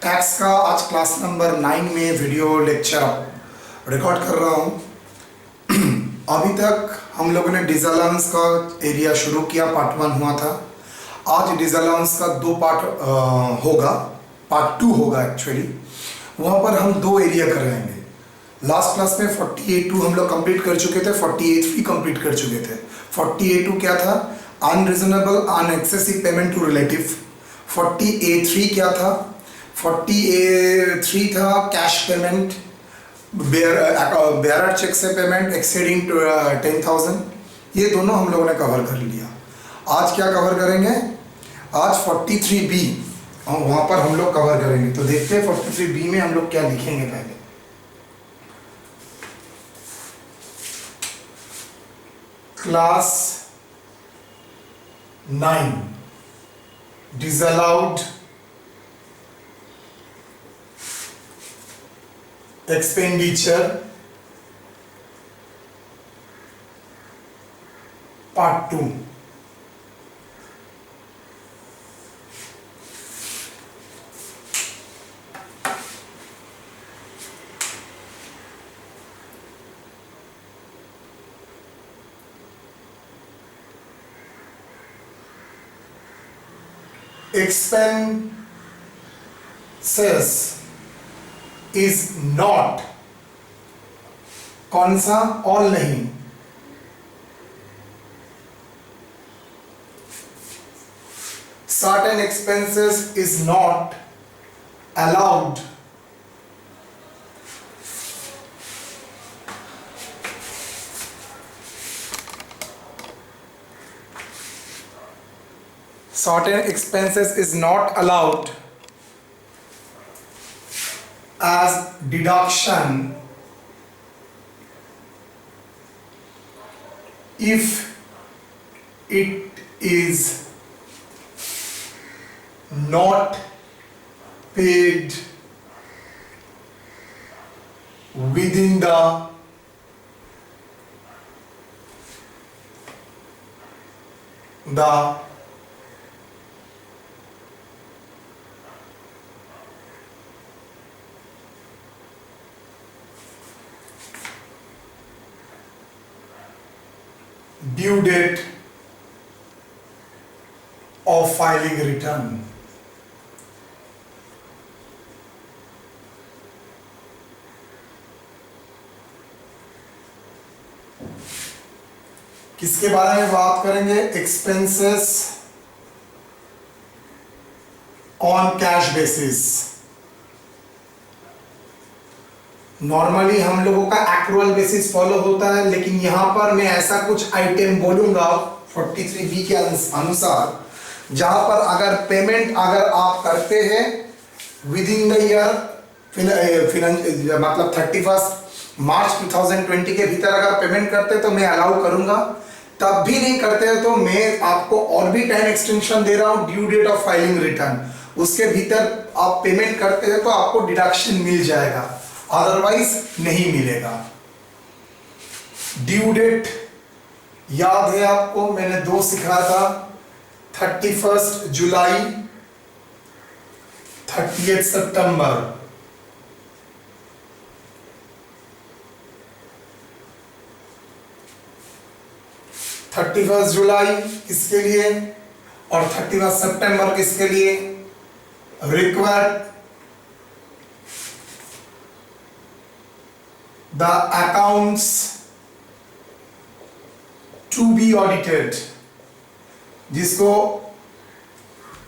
Tax का आज class number 9 में वीडियो लेक्चर रिकॉर्ड कर रहा हूँ। अभी तक हम लोगों ने डिसअलाउंस का एरिया शुरू किया, पार्ट 1 हुआ था। आज डिसअलाउंस का 2 पार्ट होगा, पार्ट 2 होगा एक्चुअली। वहाँ पर हम 2 एरिया करेंगे। लास्ट क्लास में 48.2 हम लोग कंप्लीट कर चुके थे, 48.3 कंप्लीट कर चुके थे। 48.2 क्या था? Unreasonable unexcessive payment to relative. 48.3 क्या था? 48.3 था कैश पेमेंट, बेयरर चेक से पेमेंट एक्सीडिंग 10,000। ये दोनों हम लोगों ने कवर कर लिया। आज क्या कवर करेंगे? आज 43B और वहाँ पर हम लोग कवर करेंगे। तो देखते हैं 43B में हम लोग क्या लिखेंगे। पहले class 9 disallowed expenditure part 2। expenses is not, कौन सा? ऑल नहीं, certain expenses is not allowed certain expenses is not allowed as deduction if it is not paid within the due date of filing return। किसके बारे में बात करेंगे? Expenses on cash basis. Normally हम लोगों का एक्रुअल बेसिस फॉलो होता है, लेकिन यहां पर मैं ऐसा कुछ आइटम बोलूंगा 43B के अनुसार, जहां पर अगर पेमेंट अगर आप करते हैं विद इन द ईयर, मतलब 31 मार्च 2020 के भीतर अगर पेमेंट करते तो मैं अलाउ करूंगा। तब भी नहीं करते हैं तो मैं आपको और भी टाइम एक्सटेंशन दे रहा हूं, due date of filing return. उसके भीतर आप पेमेंट करते हैं तो आपको डिडक्शन मिल जाएगा, अदरवाइज नहीं मिलेगा। ड्यू डेट याद है आपको, मैंने 2 सिखाया था, 31 जुलाई, 30 सितंबर। जुलाई किसके लिए और 31 सितंबर किसके लिए? Required the accounts to be audited, जिसको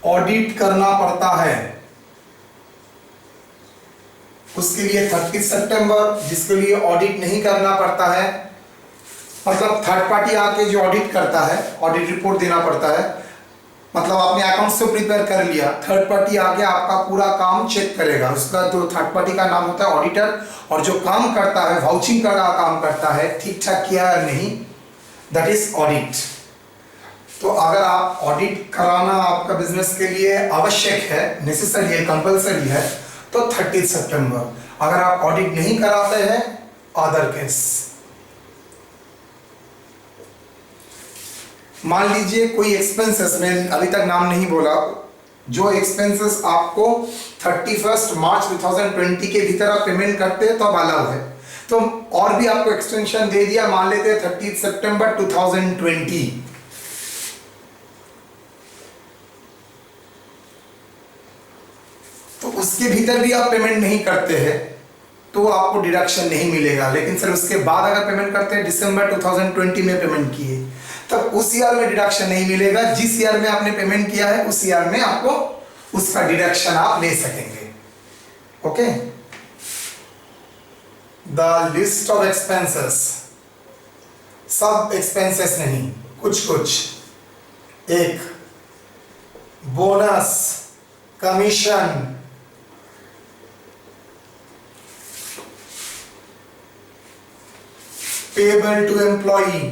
ऑडिट करना पड़ता है, उसके लिए 30 सितंबर। जिसके लिए ऑडिट नहीं करना पड़ता है, मतलब थर्ड पार्टी आके जो ऑडिट करता है, ऑडिट रिपोर्ट देना पड़ता है, मतलब आपने अकाउंट्स तो प्रिपेयर कर लिया, थर्ड पार्टी आके आपका पूरा काम चेक करेगा। उसका तो थर्ड पार्टी का नाम होता है ऑडिटर, और जो काम करता है, वाउचिंग का काम करता है, ठीक ठाक किया है नहीं, दैट इज ऑडिट। तो अगर आप ऑडिट कराना आपका बिजनेस के लिए आवश्यक है, नेसेसरी है, कंपलसरी है, तो 30 सितंबर। अगर आप ऑडिट नहीं कराते हैं, अदर केस। मान लीजिए कोई एक्सपेंसेस, में अभी तक नाम नहीं बोला, जो एक्सपेंसेस आपको 31 मार्च 2020 के भीतर आप पेमेंट करते हैं तो अब अलाउ है। तो और भी आपको एक्सटेंशन दे दिया, मान लेते हैं 30 सितंबर 2020, तो उसके भीतर भी आप पेमेंट नहीं करते हैं तो आपको डिडक्शन नहीं मिलेगा। लेकिन सर उसके बाद अगर पेमेंट करते हैं, दिसंबर 2020 में पेमेंट किए, तब उस ईयर में डिडक्शन नहीं मिलेगा। जिस ईयर में आपने पेमेंट किया है उस ईयर में आपको उसका डिडक्शन आप ले सकेंगे। Okay, the list of expenses, सब एक्सपेंसेस नहीं, कुछ कुछ, एक bonus, commission, payable to employee,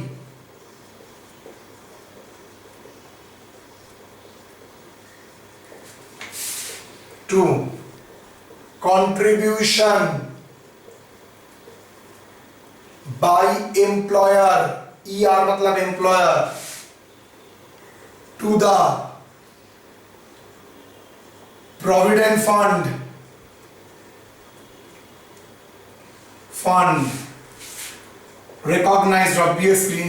2 contribution by employer, ER मतलब employer, to the provident fund recognized obviously,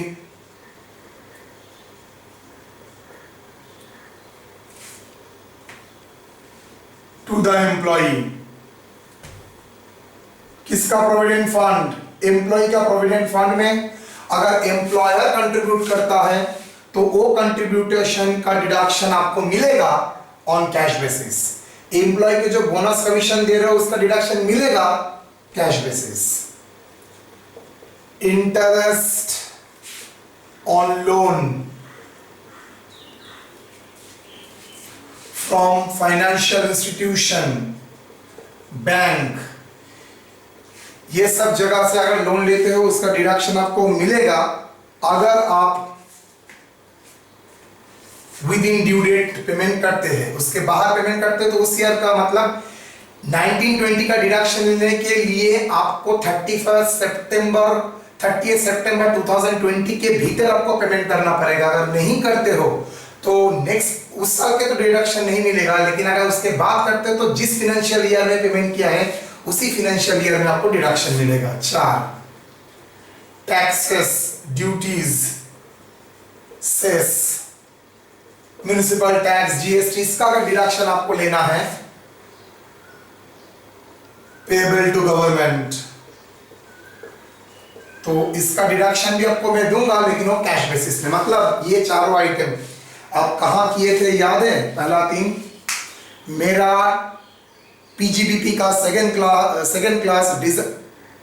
to the employee। किसका प्रोविडेंट फंड? एम्प्लॉय का प्रोविडेंट फंड में अगर एम्प्लॉयर कंट्रीब्यूट करता है तो वो कंट्रीब्यूटेशन का डिडक्शन आपको मिलेगा ऑन कैश बेसिस। एम्प्लॉय के जो बोनस कमीशन दे रहे हो उसका डिडक्शन मिलेगा cash basis. Interest on loan from financial institution, bank, ये सब जगह से अगर लोन लेते हो उसका डिडक्शन आपको मिलेगा। अगर आप within due date payment करते हैं, उसके बाहर पेमेंट करते हैं तो उस ईयर का मतलब 1920 का डिडक्शन लेने के लिए आपको 30 सितंबर 2020 के भीतर आपको पेमेंट करना पड़ेगा। अगर नहीं करते हो तो नेक्स्ट उस साल के तो डिडक्शन नहीं मिलेगा, लेकिन अगर उसके बाद करते हो तो जिस फाइनेंशियल ईयर में पेमेंट किया है उसी फाइनेंशियल ईयर में आपको डिडक्शन मिलेगा। 4 taxes, duties, cess, municipal tax, GST, इसका अगर डिडक्शन आपको लेना है पेबल टू गवर्नमेंट, तो इसका डिडक्शन भी आपको मैं दूंगा, लेकिन वो कैश बेसिस में। मतलब ये चारों आइटम आप कहां किए थे याद है? पहला 3 मेरा पीजीबीपी का सेकंड क्लास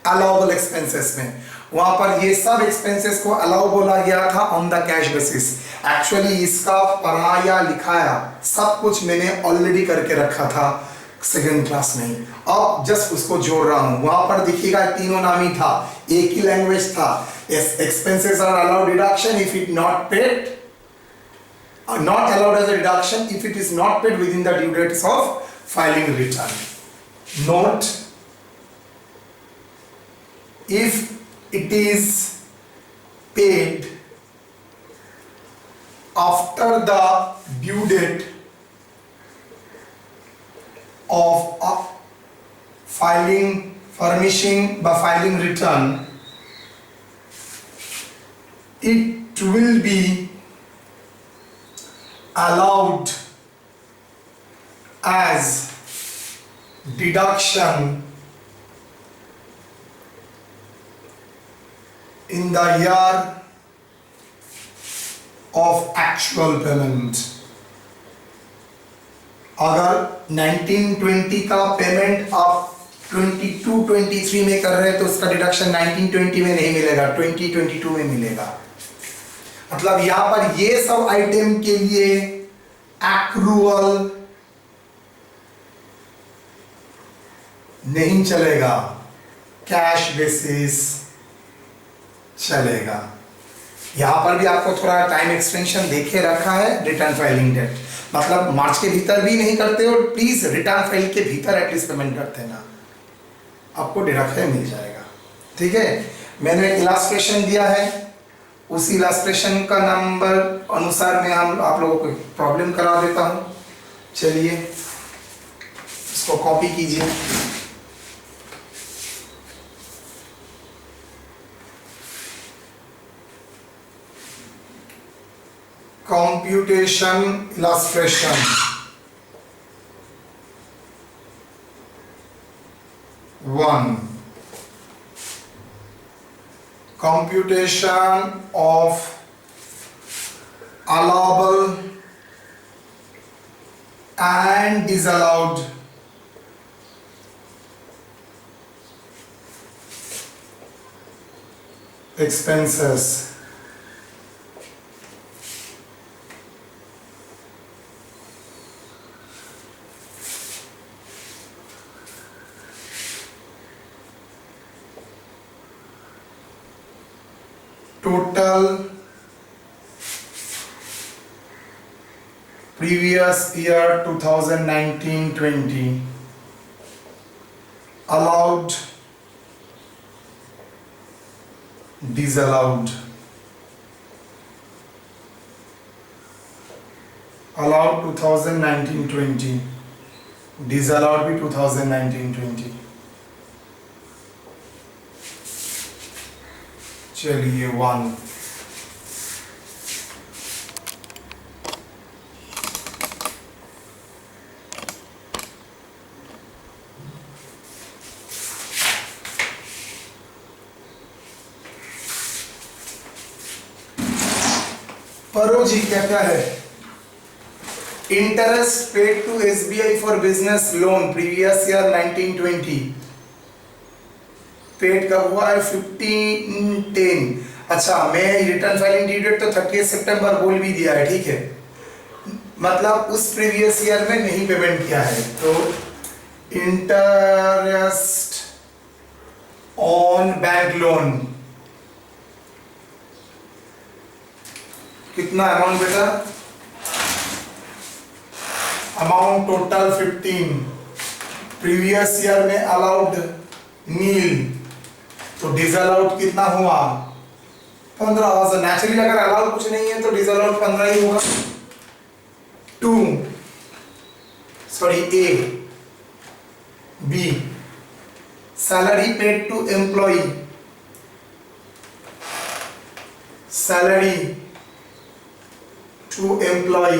अलाउबल एक्सपेंसेस में, वहां पर ये सब एक्सपेंसेस को अलाउ बोला गया था on the cash basis. Actually इसका पढ़ाया लिखाया सब कुछ मैंने ऑलरेडी करके रखा था सेकंड क्लास में, अब जस्ट उसको जोड़ रहा हूं। वहां पर दिखेगा तीनों नाम ही था, एक ही लैंग्वेज था। Expenses are allowed deduction if it not paid, not allowed as a deduction if it is not paid within the due dates of filing return. Note, if it is paid after the due date of filing return, it will be allowed as deduction in the year of actual payment। अगर 1920 का payment आप 22-23 में कर रहे हैं तो उसका deduction 1920 में नहीं मिलेगा, 2022 में मिलेगा। मतलब यहां पर ये सब आइटम के लिए एक्रूअल नहीं चलेगा, कैश बेसिस चलेगा। यहां पर भी आपको थोड़ा टाइम एक्सटेंशन देखे रखा है। रिटर्न फाइलिंग डेट मतलब मार्च के भीतर भी नहीं करते हो, प्लीज रिटर्न फाइल के भीतर एटलीस्ट पेमेंट करते ना, आपको डिडक्शन मिल जाएगा। ठीक है, मैंने इलास्ट्रेशन दिया है, उसी इलास्ट्रेशन का नंबर अनुसार मैं आप लोगों को प्रॉब्लम करा देता हूं। चलिए इसको कॉपी कीजिए। Computation illustration 1, computation of allowable and disallowed expenses. Total previous year 2019-20 allowed, disallowed, allowed 2019-20, disallowed भी 2019-20। चलिए 1, परो जी क्या है? Interest paid to SBI for business loan previous year 1920 paid कब हुआ है? 15/10। अच्छा, मैं रिटर्न फाइलिंग ड्यू डेट तो 30 सितंबर बोल भी दिया है, ठीक है, मतलब उस प्रीवियस ईयर में नहीं पेमेंट किया है। तो इंटरेस्ट ऑन बैंक लोन कितना अमाउंट बेटा? अमाउंट टोटल 15, प्रीवियस ईयर में अलाउड नील, तो डिसअलाउड कितना हुआ? 15,000। नेचुरली अगर अलाउड कुछ नहीं है तो डिसअलाउड 15 ही होगा। 2 sorry A B salary paid to employee, salary to employee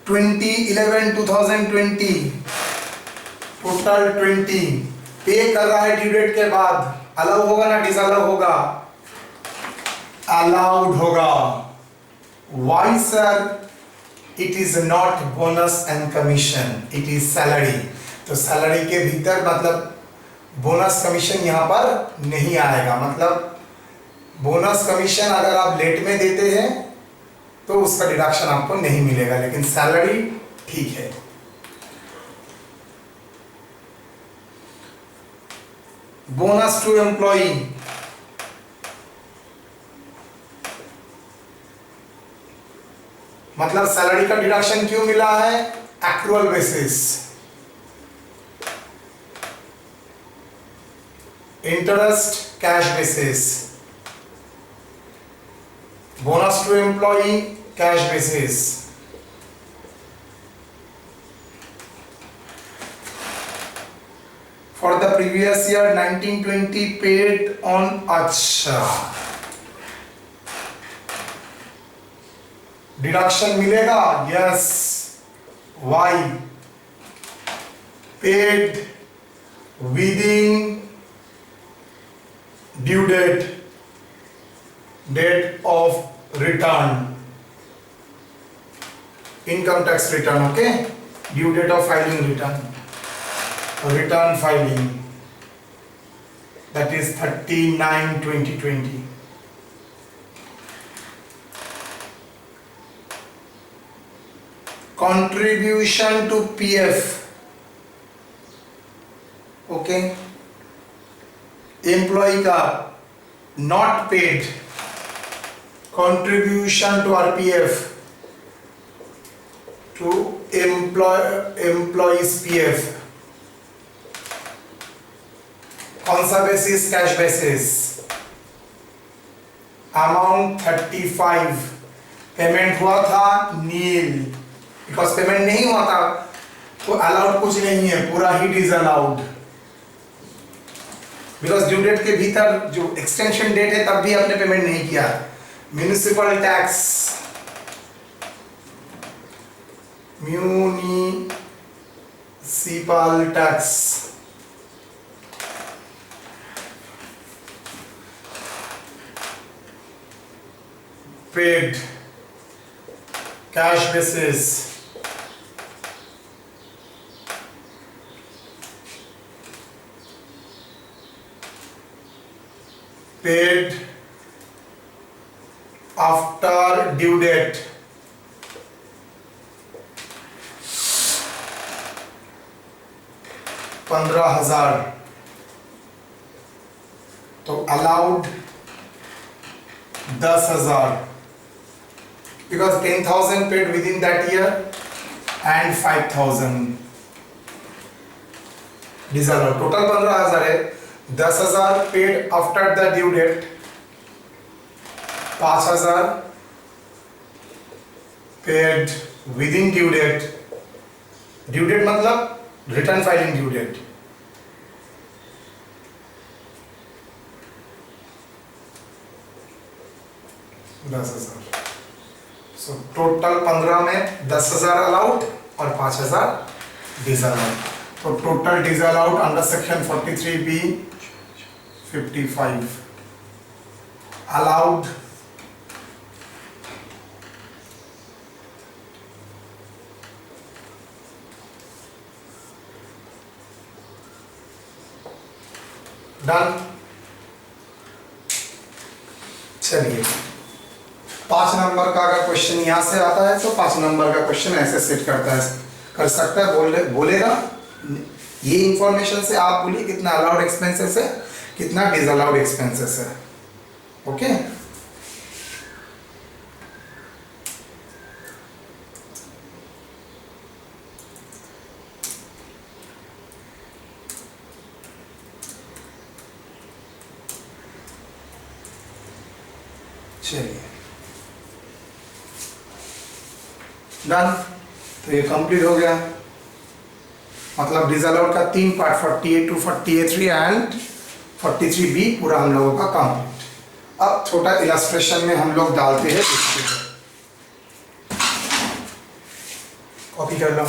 2011-2020 total 20 pay कर रहा है ड्यू डेट के बाद, अलाउ होगा ना डिसअलाउ होगा? अलाउड होगा। Why sir? It is not bonus and commission, it is salary. तो सैलरी के भीतर मतलब बोनस कमीशन यहां पर नहीं आएगा। मतलब बोनस कमीशन अगर आप लेट में देते हैं तो उसका डिडक्शन आपको नहीं मिलेगा, लेकिन सैलरी ठीक है। बोनस टू एम्प्लॉई मतलब सैलरी का डिडक्शन क्यों मिला है? Accrual basis. Interest cash basis, bonus to employee cash basis. For the previous year 1920 paid on अच्छा डिडक्शन मिलेगा? Yes. Why? Paid within due date, date of return, income tax return, okay, due date of filing return, return filing, that is 39/2020। contribution to PF, okay, employee का not paid, contribution to RPF, to employees PF, कौन सा basis? Cash basis. Amount 35, payment हुआ था नील, because payment नहीं हुआ था तो allowed कुछ नहीं है, पूरा ही is allowed, because due date के भीतर जो एक्सटेंशन डेट है तब भी आपने पेमेंट नहीं किया। Municipal tax, municipal tax paid cash basis, paid after due date, $15,000, तो allowed 10,000, because 10,000 paid within that year and 5,000 disallowed, total 15,000 है। 10,000 paid after the due date, 5,000 paid within due date, due date मतलब return filing due date, so total 15 में 10,000 allowed और 5,000 disallowed, तो total disallowed under section 43B 55, allowed done. चलिए 5 number का अगर question यहां से आता है तो 5 नंबर का क्वेश्चन ऐसे सेट कर सकता है, बोलेगा ये इंफॉर्मेशन से आप बोलिए कितना अलाउड एक्सपेंसेस है, कितना डिसअलाउड एक्सपेंसेस है। ओके, चलिए डन। तो ये कंप्लीट हो गया, मतलब डिसअलाउड का 3 पार्ट 48 to 43 एंड 43B पूरा हम लोगों का कंप्लीट। अब छोटा इलस्ट्रेशन में हम लोग डालते हैं, कॉपी कर लो।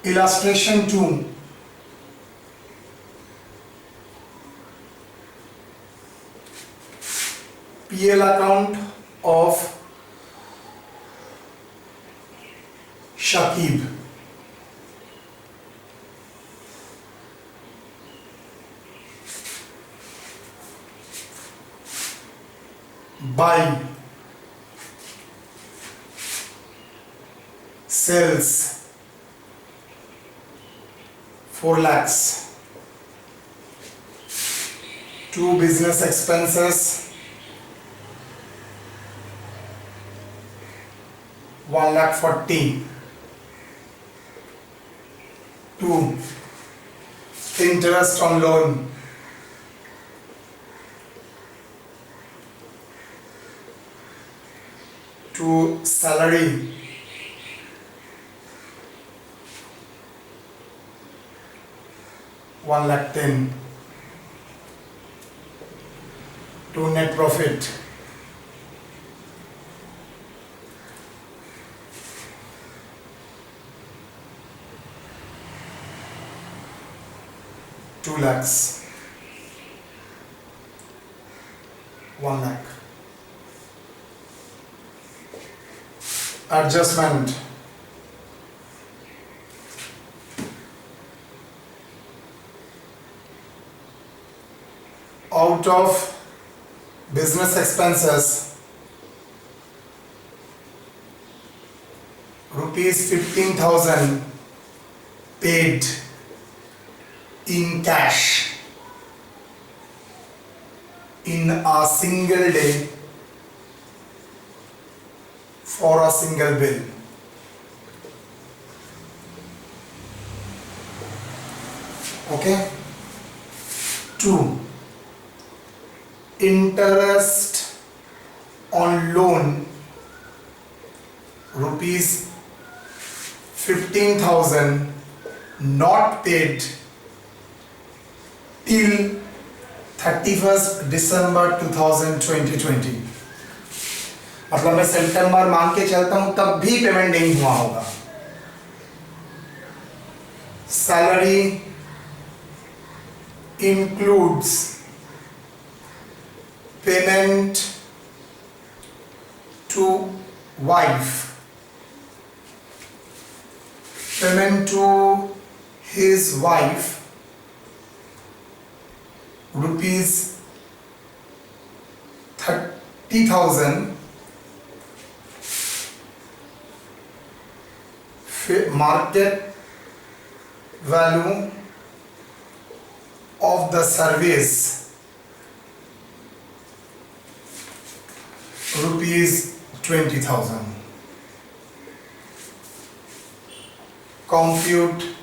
Illustration 2. PL account of Shakib. Buy, sells 4 lakhs. 2 business expenses, 1,40,000. 2 interest on loan, 2 salary, 1,10,000. 2 net profit, 2 lakhs, 1 lakh. Adjustment, out of business expenses, rupees 15,000 paid in cash in a single day for a single bill. Okay. 2 interest on loan, rupees 15,000 not paid till 31st December 2020. मतलब मैं सितंबर मान के चलता हूं तब भी payment नहीं हुआ होगा. Salary includes payment to wife, payment to his wife, rupees 30,000, market value of the service, rupees 20,000. Compute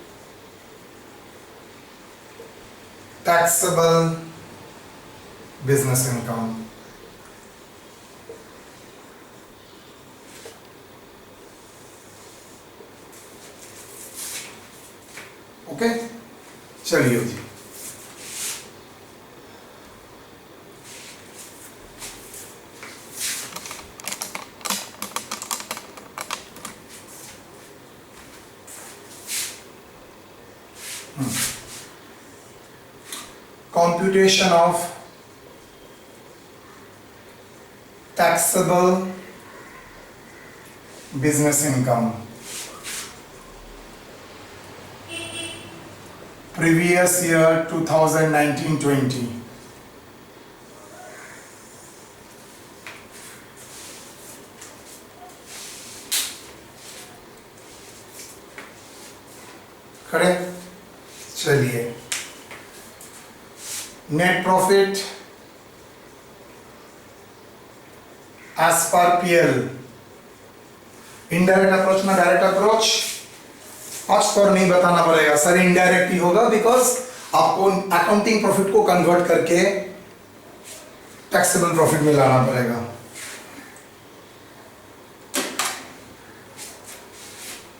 taxable business income. Okay, चलिए जी. Computation of taxable business income. Previous year 2019-20. करें, चलिए. Net profit as per PL. Indirect approach ना direct approach, आज तो नहीं बताना पड़ेगा sir, indirect ही होगा बिकॉज आपको अकाउंटिंग प्रॉफिट को कन्वर्ट करके टैक्सेबल प्रॉफिट में लाना पड़ेगा.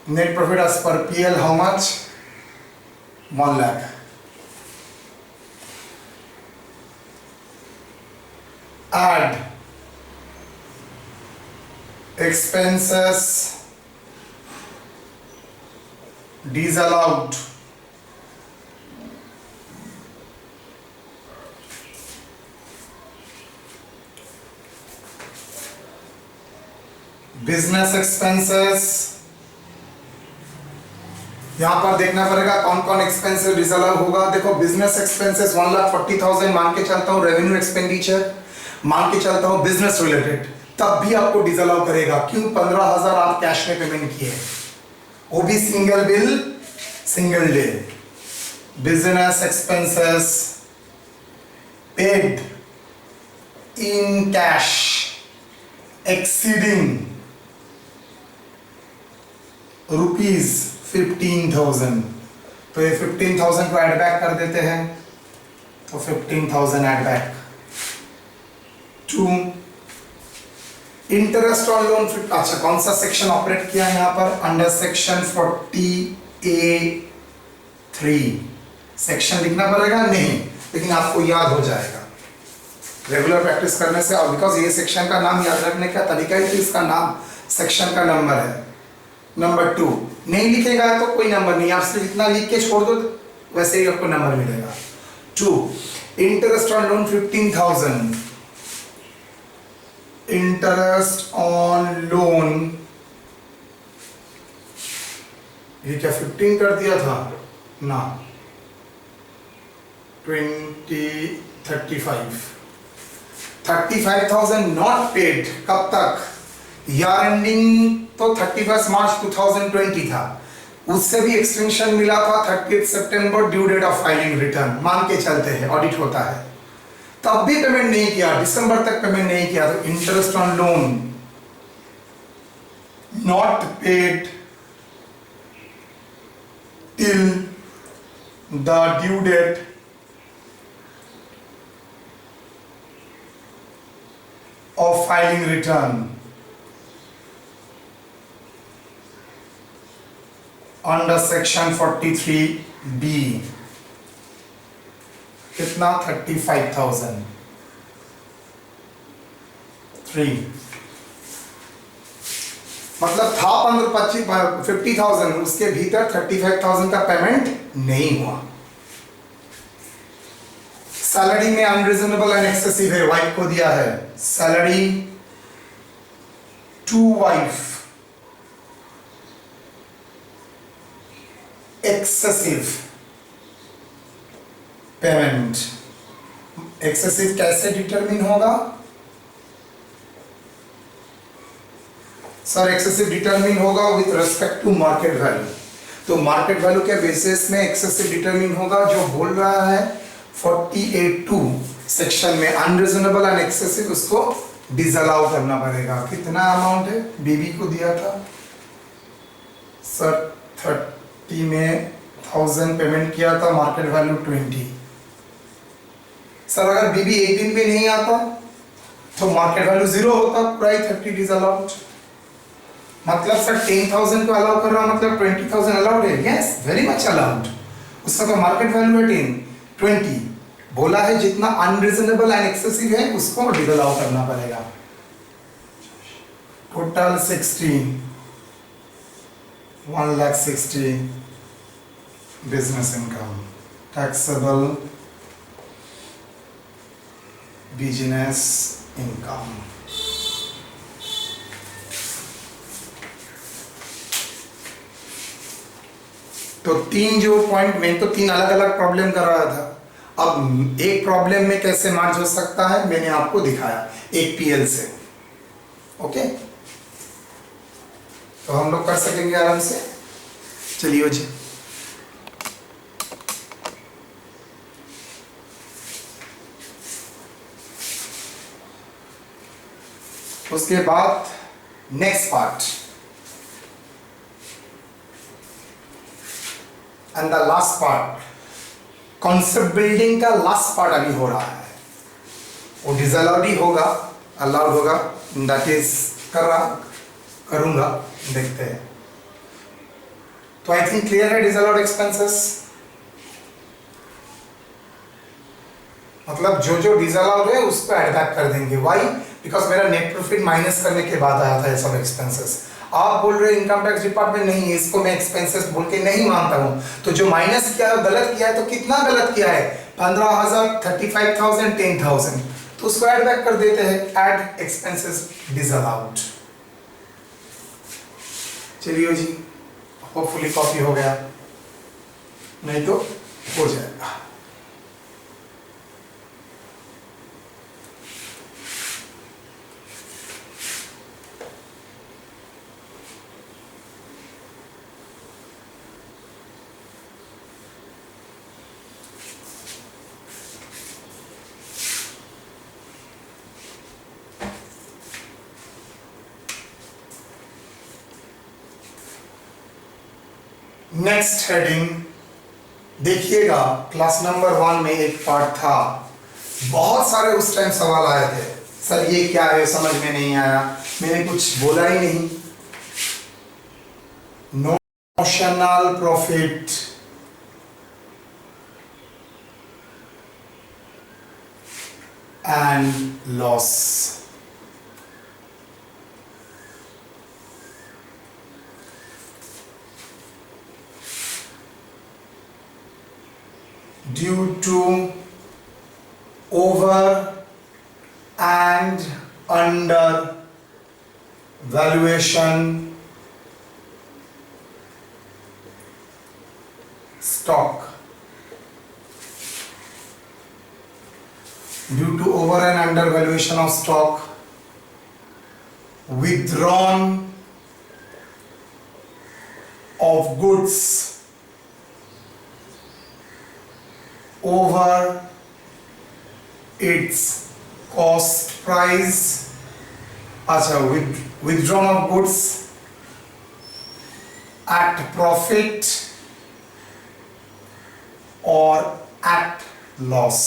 Net profit as per PL how much? 1 lakh. Add expenses disallowed, business expenses. यहां पर देखना पड़ेगा कौन कौन एक्सपेंसेस डिसअलाउ होगा. देखो बिजनेस एक्सपेंसेस 1,40,000 मान के चलता हूं, रेवेन्यू एक्सपेंडिचर मान के चलता हूं बिजनेस रिलेटेड, तब भी आपको डिसअलाउ करेगा. क्यों? 15,000 आप कैश में पेमेंट किए, वो भी single bill single day. Business expenses paid in cash exceeding ₹15,000, तो ये 15,000 को ऐड बैक कर देते हैं, तो 15,000 add back to interest on loan. अच्छा, कौन सा सेक्शन ऑपरेट किया यहाँ पर? Under section 40A3। सेक्शन लिखना पड़ेगा नहीं, लेकिन आपको याद हो जाएगा रेगुलर प्रैक्टिस करने से, और बिकॉज ये सेक्शन का नाम याद रखने का तरीका ही तो इसका नाम सेक्शन का नंबर है। नंबर 2 नहीं लिखेगा तो कोई नंबर नहीं, आप सिर्फ इतना लिख के छोड़ दो, वैसे ही आपको नंबर मिलेगा। 2 interest on loan 15,000, interest on loan, ये क्या 15 कर दिया था ना, 20, 35,000 नॉट पेड। कब तक? ईयर एंडिंग तो 31 मार्च 2020 था, उससे भी एक्सटेंशन मिला था 30 सितंबर due date of filing return, मान के चलते हैं ऑडिट होता है, तब भी पेमेंट नहीं किया, दिसंबर तक पेमेंट नहीं किया, तो interest on loan not paid till the due date of filing return under section 43B, कितना? 35,000। 3 मतलब था 50,000, उसके भीतर 35,000 का पेमेंट नहीं हुआ। सैलरी में अनरीजनेबल एंड एक्सेसिव है, वाइफ को दिया है salary to wife, excessive payment. Excessive कैसे डिटरमिन होगा सर? एक्सेसिव डिटरमिन होगा with respect to market value, तो मार्केट वैल्यू के बेसिस में एक्सेसिव डिटरमिन होगा। जो बोल रहा है 48(2) सेक्शन में अनरीजनेबल एंड एक्सेसिव, उसको डिसअलाउ करना पड़ेगा। कितना अमाउंट है? बीबी को दिया था सर 30 में 1000 पेमेंट किया था, मार्केट वैल्यू 20। सर अगर बीबी एक दिन में नहीं आता तो मार्केट वैल्यू 0 होता, प्राइस 30 डिसअलाउड। मतलब सर 10,000 को अलाउ कर रहा, मतलब 20,000 अलाउड है? Yes, very much allowed. उसका तो मार्केट वैल्यू है 20 बोला है, जितना अनरीजनेबल एंड एक्सेसिव है उसको डिसअलाउ करना पड़ेगा। Total 16, 1,60,000 business income, taxable business income. तो 3 जो पॉइंट, मैं तो 3 अलग अलग प्रॉब्लम कर रहा था, अब एक प्रॉब्लम में कैसे मार्च हो सकता है मैंने आपको दिखाया एक पीएल से। ओके, तो हम लोग कर सकेंगे आराम से। चलिए जी, उसके बाद next part and the last part, concept building का लास्ट पार्ट अभी हो रहा है। वो डिसअलाउड ही होगा, अलाउड होगा, दैट इज करूंगा, देखते हैं। तो आई थिंक क्लियर है डिसअलाउड एक्सपेंसेस, मतलब जो जो डिसअलाउड है उसको ऐड बैक कर देंगे। व्हाई? बिकॉज मेरा नेट प्रॉफिट माइनस करने के बाद आया था ये सब एक्सपेंसेस। आप बोल रहे इनकम टैक्स डिपार्टमेंट नहीं, इसको मैं एक्सपेंसेस बोल के नहीं मानता हूं, तो जो माइनस किया है गलत किया है, तो कितना गलत किया है? 15,000, 35,000, 10,000, तो उसको ऐड बैक कर देते हैं, ऐड एक्सपेंसेस डिसअलाउड। चलिए जी, होपफुली कॉपी हो गया, नहीं तो हो जाएगा। नेक्स्ट हेडिंग देखिएगा, क्लास नंबर 1 में एक पार्ट था, बहुत सारे उस टाइम सवाल आए थे, सर ये क्या है, समझ में नहीं आया, मैंने कुछ बोला ही नहीं। Notional profit and loss. Due to over and under valuation stock, due to over and under valuation of stock, withdrawn of goods over its cost price, अच्छा, withdrawn of goods at profit और at loss,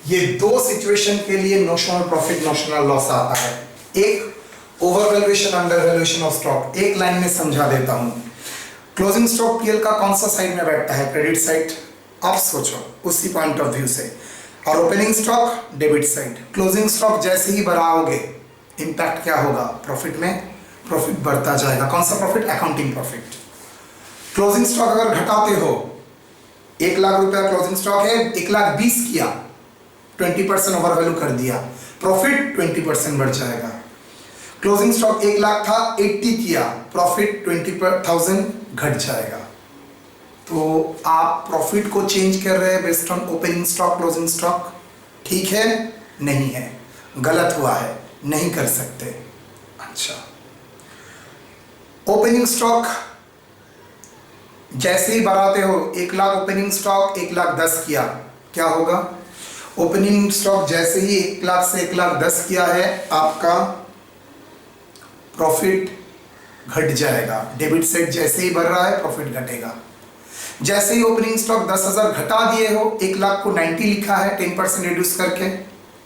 ये दो situation के लिए notional profit notional loss आता है। एक over valuation under valuation of stock, एक लाइन में समझा देता हूं। क्लोजिंग स्टॉक पीएल का कौन सा साइड में बैठता है? Credit side. आप सोचो उसी पॉइंट ऑफ व्यू से। और opening stock debit side. Closing stock जैसे ही बढ़ाओगे इंपैक्ट क्या होगा? प्रॉफिट में प्रॉफिट बढ़ता जाएगा। कौन सा profit? Accounting profit. Closing stock अगर घटाते हो, 1 लाख रुपया क्लोजिंग स्टॉक है, 1,20,000 किया, 20% ओवर वैल्यू कर दिया, प्रॉफिट 20% बढ़ जाएगा। क्लोजिंग स्टॉक 1 लाख था, 80 किया, प्रॉफिट 20,000 घट जाएगा। तो आप प्रॉफिट को चेंज कर रहे हैं based on opening stock closing stock. ठीक है? नहीं है, गलत हुआ है, नहीं कर सकते। अच्छा, ओपनिंग स्टॉक जैसे ही बढ़ाते हो, 1 लाख ओपनिंग स्टॉक 1,10,000 किया, क्या होगा? ओपनिंग स्टॉक जैसे ही 1 लाख से 1,10,000 किया है, आपका प्रॉफिट घट जाएगा। डेबिट साइड जैसे ही बढ़ रहा है प्रॉफिट घटेगा। जैसे ही ओपनिंग स्टॉक 10,000 घटा दिए हो, 1 लाख को 90 लिखा है, 10% रिड्यूस करके,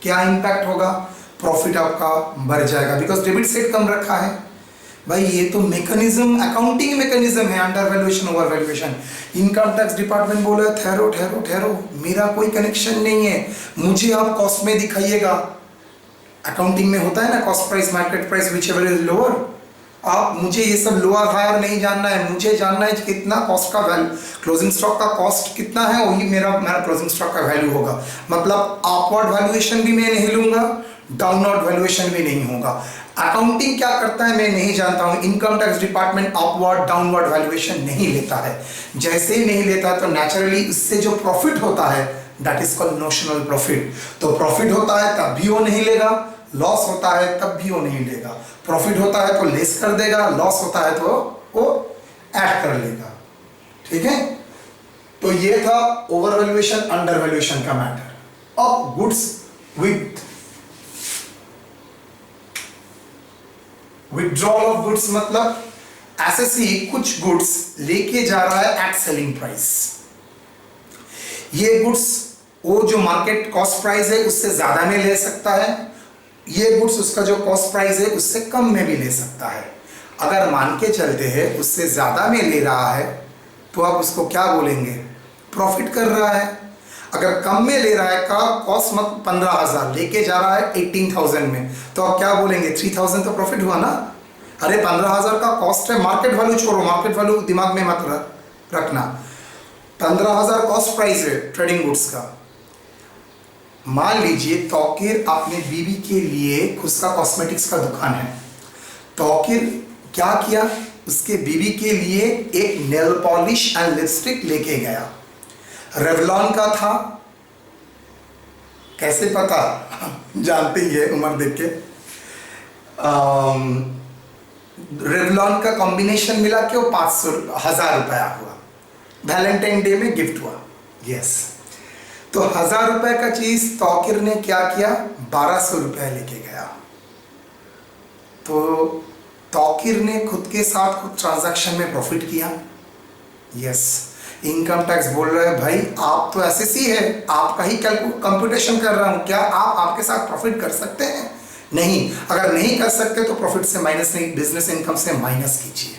क्या इंपैक्ट होगा? प्रॉफिट आपका बढ़ जाएगा, बिकॉज डेबिट साइड कम रखा है। भाई ये तो मैकेनिज्म, अकाउंटिंग मैकेनिज्म है, under valuation over valuation. Income tax department बोला ठहरो ठहरो ठहरो, मेरा कोई कनेक्शन नहीं है, मुझे आप कॉस्ट में दिखाइएगा। अकाउंटिंग में होता है ना, cost price market price which ever is lower. आप मुझे ये सब लोअर हायर नहीं जानना है, मुझे जानना है कितना कॉस्ट का वैल्यू, क्लोजिंग स्टॉक का कॉस्ट कितना है, वही मेरा क्लोजिंग स्टॉक का वैल्यू होगा। मतलब अपवर्ड वैल्यूएशन भी मैं नहीं लूंगा, डाउनवर्ड वैल्यूएशन भी नहीं होगा। अकाउंटिंग क्या करता है मैं नहीं जानता हूं। Income tax department upward downward valuation नहीं लेता है। जैसे ही नहीं लेता है तो नेचुरली इससे जो प्रॉफिट होता है that is called notional profit. तो प्रॉफिट होता है तब भी वो नहीं लेगा, लॉस होता है तब भी वो नहीं लेगा। प्रॉफिट होता है तो लेस कर देगा, लॉस होता है तो वो ऐड कर लेगा। ठीक है? तो ये था ओवर वैल्यूएशन अंडर वैल्यूएशन का मैटर। अब गुड्स विथड्रॉल ऑफ गुड्स मतलब ऐसे सी कुछ गुड्स लेके जा रहा है एट सेलिंग प्राइस। ये गुड्स वो जो मार्केट कॉस्ट प्राइस है उससे ज्यादा में ले सकता है, ये गुड्स उसका जो कॉस्ट प्राइस है उससे कम में भी ले सकता है। अगर मान के चलते हैं उससे ज्यादा में ले रहा है तो आप उसको क्या बोलेंगे? प्रॉफिट कर रहा है। अगर कम में ले रहा है, का कॉस्ट मत 15,000 लेके जा रहा है 18,000 में, तो आप क्या बोलेंगे? 3,000 तो प्रॉफिट हुआ ना। अरे 15,000 का कॉस्ट है, मार्केट वैल्यू छोड़ो, मार्केट वैल्यू दिमाग में मत रखना। 15,000 कॉस्ट प्राइस है ट्रेडिंग गुड्स का। मान लीजिए तौकीर अपने बीवी के लिए, उसका कॉस्मेटिक्स का दुकान है, तौकीर क्या किया? उसके बीवी के लिए एक नेल पॉलिश एंड लिपस्टिक लेके गया। रेवलॉन का था, कैसे पता? जानते ही है उम्र देख के। रेवलॉन का कॉम्बिनेशन मिला के वो 1,000 रुपया हुआ, वैलेंटाइन डे में गिफ्ट हुआ। यस, तो 1,000 रुपए का चीज तौकीर ने क्या किया? 1,200 रुपए लेके गया। तो तौकीर ने खुद के साथ कुछ ट्रांजैक्शन में प्रॉफिट किया, यस, इनकम टैक्स बोल रहे हैं भाई आप तो एसएससी है, आपका ही कंप्यूटेशन कर रहा हूं, क्या आप आपके साथ प्रॉफिट कर सकते हैं? नहीं, अगर नहीं कर सकते तो प्रॉफिट से माइनस नहीं, बिजनेस इनकम से माइनस कीजिए।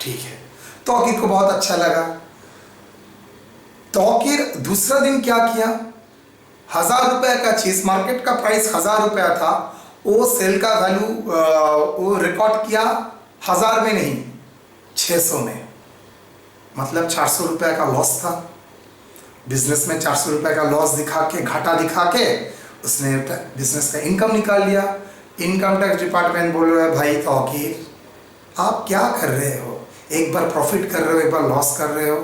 ठीक है, तौकीर को बहुत अच्छा लगा। तौकीर दूसरा दिन क्या किया, 1000 रुपए का चीज, मार्केट का प्राइस 1000 रुपया था, वो सेल का वैल्यू वो रिकॉर्ड किया 1000 में नहीं 600 में, मतलब 400 रुपए का लॉस था। बिजनेस में 400 रुपए का लॉस दिखा के, घाटा दिखा के उसने बिजनेस का इनकम निकाल लिया। इनकम टैक्स डिपार्टमेंट बोल रहा है भाई तौकीर आप क्या कर रहे हो, एक बार प्रॉफिट कर रहे हो, एक बार लॉस कर रहे हो,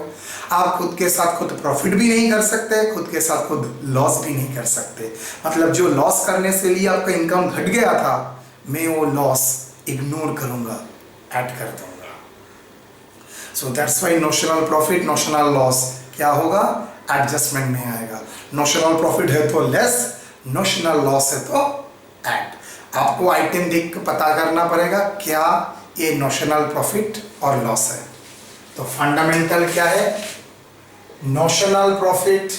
आप खुद के साथ खुद प्रॉफिट भी नहीं कर सकते, खुद के साथ खुद लॉस भी नहीं कर सकते। मतलब जो लॉस करने से लिए आपका इनकम घट गया था, मैं वो लॉस इग्नोर करूंगा, ऐड कर दूंगा। So that's why notional profit notional loss क्या होगा, एडजस्टमेंट में आएगा। नोशनल प्रॉफिट है तो लेस, नोशनल लॉस है तो ऐड। आपको आइटम देख के पता करना पड़ेगा क्या ये नोशनल प्रॉफिट और लॉस है। तो फंडामेंटल क्या है, notional profit,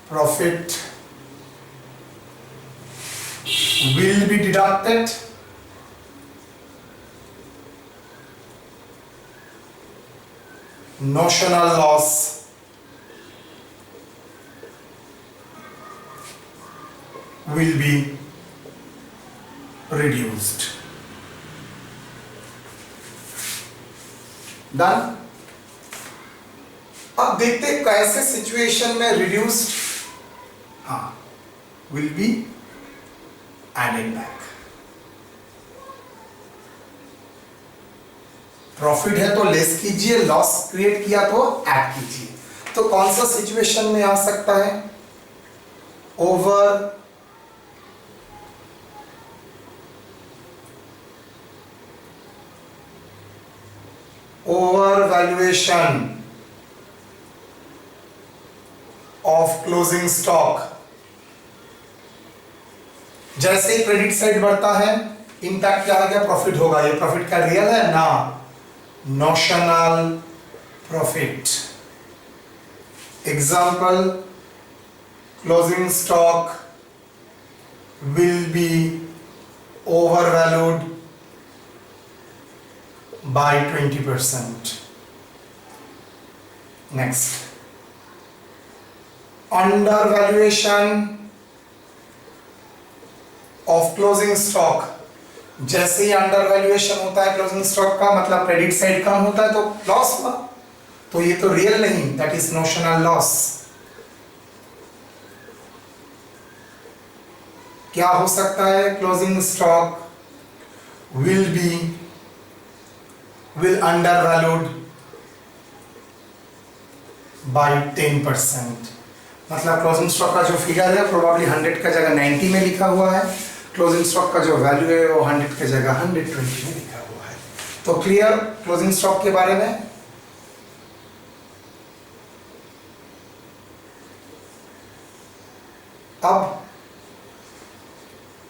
profit will be deducted notional loss will be reduced. Done. अब देखते कैसे सिचुएशन में रिड्यूस्ड, हाँ, will be added back. Profit है तो लेस कीजिए, लॉस क्रिएट किया तो ऐड कीजिए। तो कौन सा सिचुएशन में आ सकता है, over valuation of closing stock। जैसे ही क्रेडिट साइड बढ़ता है इंपैक्ट क्या आ गया, प्रॉफिट होगा। ये प्रॉफिट का रियल है ना, notional profit. Example, closing stock will be overvalued by 20%. Next, undervaluation of closing stock। जैसे ही अंडरवैल्यूएशन होता है क्लोजिंग स्टॉक का, मतलब क्रेडिट साइड कम होता है तो लॉस हुआ, तो ये तो रियल नहीं, दैट इज नोशनल लॉस। क्या हो सकता है, closing stock will undervalued by 10%। मतलब क्लोजिंग स्टॉक का जो फिगर है प्रोबेबली 100 का जगह 90 में लिखा हुआ है, क्लोजिंग स्टॉक का जो वैल्यू है वो 100 के जगह 120 में लिखा हुआ है। तो क्लियर क्लोजिंग स्टॉक के बारे में। अब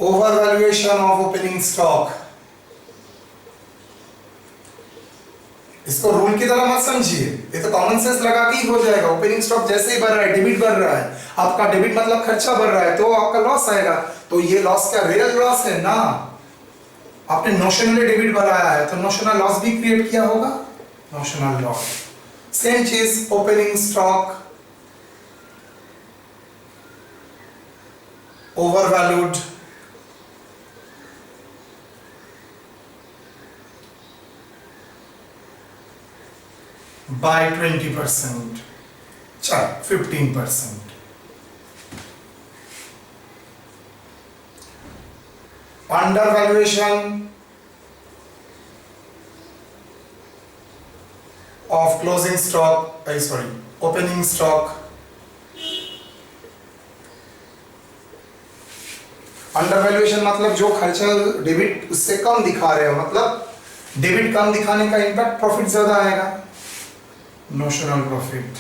over valuation of opening stock, इसको रूल की तरह मत समझिए, ये तो कॉमन सेंस लगा के ही हो जाएगा। ओपनिंग स्टॉक जैसे ही बढ़ रहा है, डेबिट बढ़ रहा है, आपका डेबिट मतलब खर्चा बढ़ रहा है, तो आपका लॉस आएगा। तो ये लॉस क्या रियल लॉस है ना, आपने नोशनली डेबिट बढ़ाया है तो नोशनल लॉस भी क्रिएट किया होगा, नोशनल लॉस। सेम चीज ओपनिंग स्टॉक ओवरवैल्यूड by 20%, चल 15%। Undervaluation of closing stock, opening stock। अंडरवैल्यूएशन मतलब जो खर्चा डेबिट उससे कम दिखा रहे हो, मतलब डेबिट कम दिखाने का इम्पैक्ट प्रॉफिट ज्यादा आएगा, notional profit.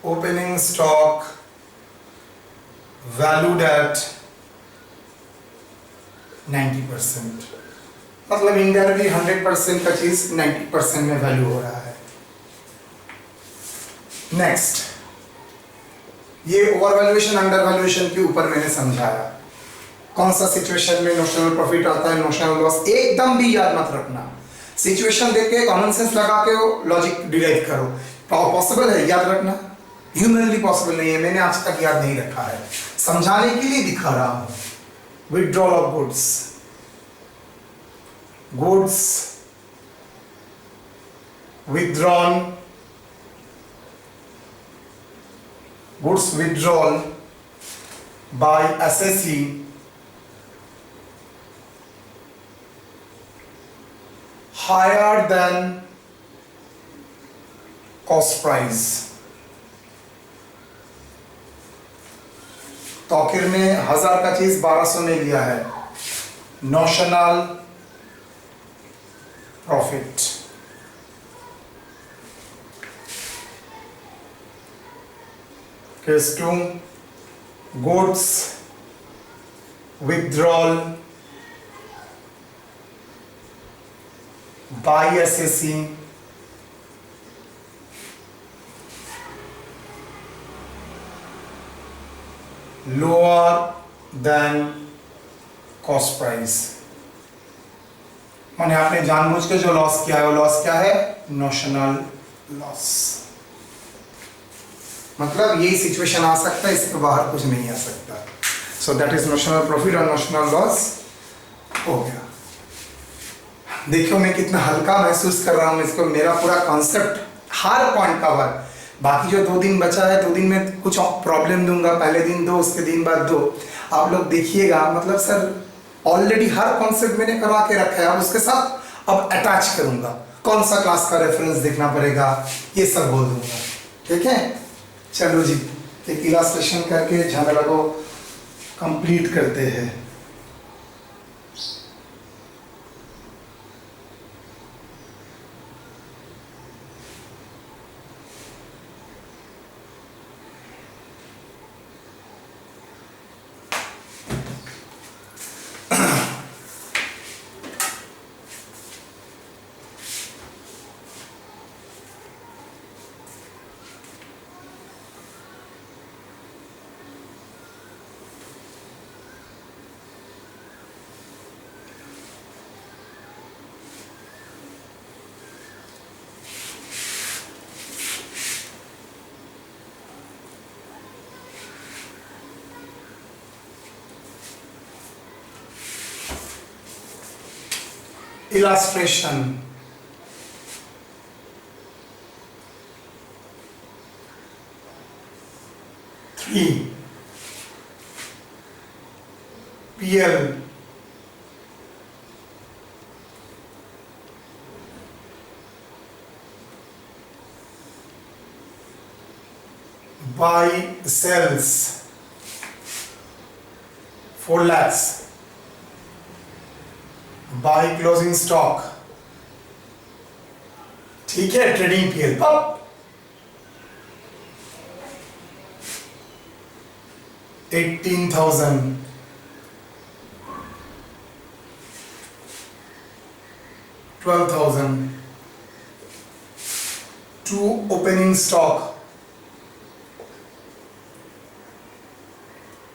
Opening stock valued at 90%, मतलब इंडायरेक्टली 100% का चीज 90% में वैल्यू हो रहा है। नेक्स्ट, ये ओवर वैल्यूएशन अंडर वैल्यूएशन के ऊपर मैंने समझाया। कौन सा सिचुएशन में नोशनल प्रॉफिट आता है, नोशनल लॉस, एकदम भी याद मत रखना। सिचुएशन देख के कॉमन सेंस लगा के लॉजिक डिराइव करो। पॉसिबल है याद रखना? ह्यूमनली पॉसिबल नहीं है, मैंने आज तक याद नहीं रखा है, समझाने के लिए दिखा रहा हूं। Withdrawal of goods, goods withdrawn, goods withdrawal by assessee higher than cost price। Tauqeer ने 1000 का चीज 1200 में लिया है, notional profit. Case 2, goods withdrawal by assessing lower than cost price। माने आपने जानबूझ के जो लॉस किया है वो लॉस क्या है? Notional loss. मतलब यही सिचुएशन आ सकता है, इसके बाहर कुछ नहीं आ सकता। So that is notional profit और नोशनल लॉस हो गया। देखो मैं कितना हल्का महसूस कर रहा हूँ इसको, मेरा पूरा कॉन्सेप्ट हर पॉइंट कवर। बाकी जो 2 दिन बचा है, 2 दिन में कुछ प्रॉब्लम दूंगा, पहले दिन 2, उसके दिन बाद 2। आप लोग देखिएगा, मतलब सर ऑलरेडी हर कॉन्सेप्ट मैंने करवा के रखा है, अब उसके साथ अब अटैच करूंगा, कौन सा क्लास का रेफरेंस देखना पड़ेगा, ये सब बोल दूंगा। ठीक है, चलो जी, एक इलास्ट्रेशन करके झमेला को कंप्लीट करते हैं। Illustration, PL buy sells 4 lakhs, by closing stock. ठीक है, trading PL 18,000, 12,000, 2 opening stock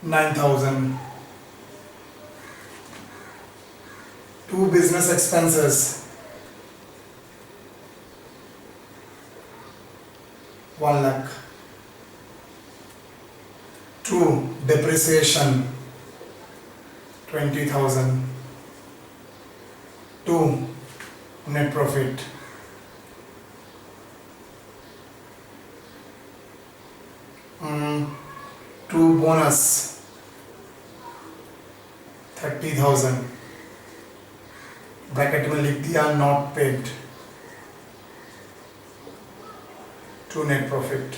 9,000, 2 business expenses 1 lakh, 2 depreciation 20,000, 2 net profit, 2 bonus 30,000, bracket में लिख दिया not paid, 2 net profit,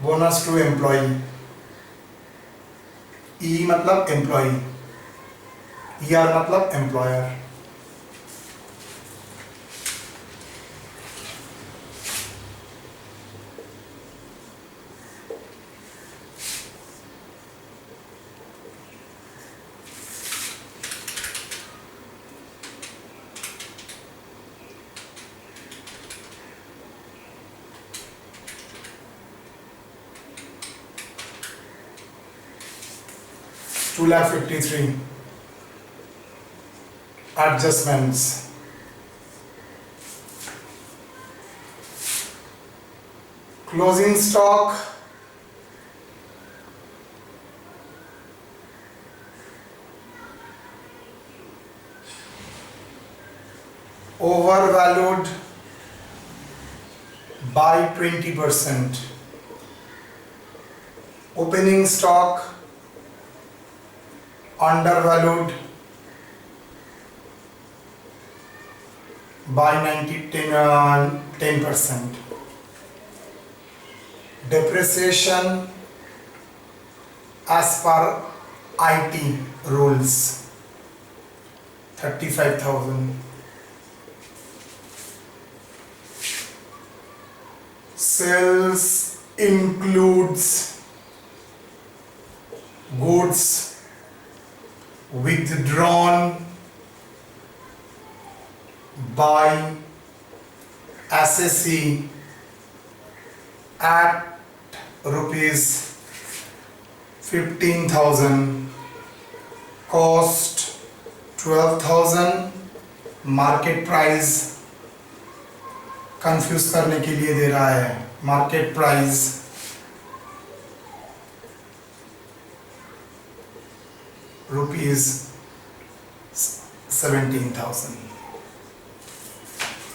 bonus to employee, E मतलब एम्प्लॉय, ER मतलब employer. 2,53,000 adjustments. Closing stock overvalued by 20%. Opening stock undervalued by 10%. Depreciation as per IT rules 35,000. Sales includes goods withdrawn by assessee at rupees 15,000, cost 12,000, market price confuse करने के लिए दे रहा है, market price ₹17,000.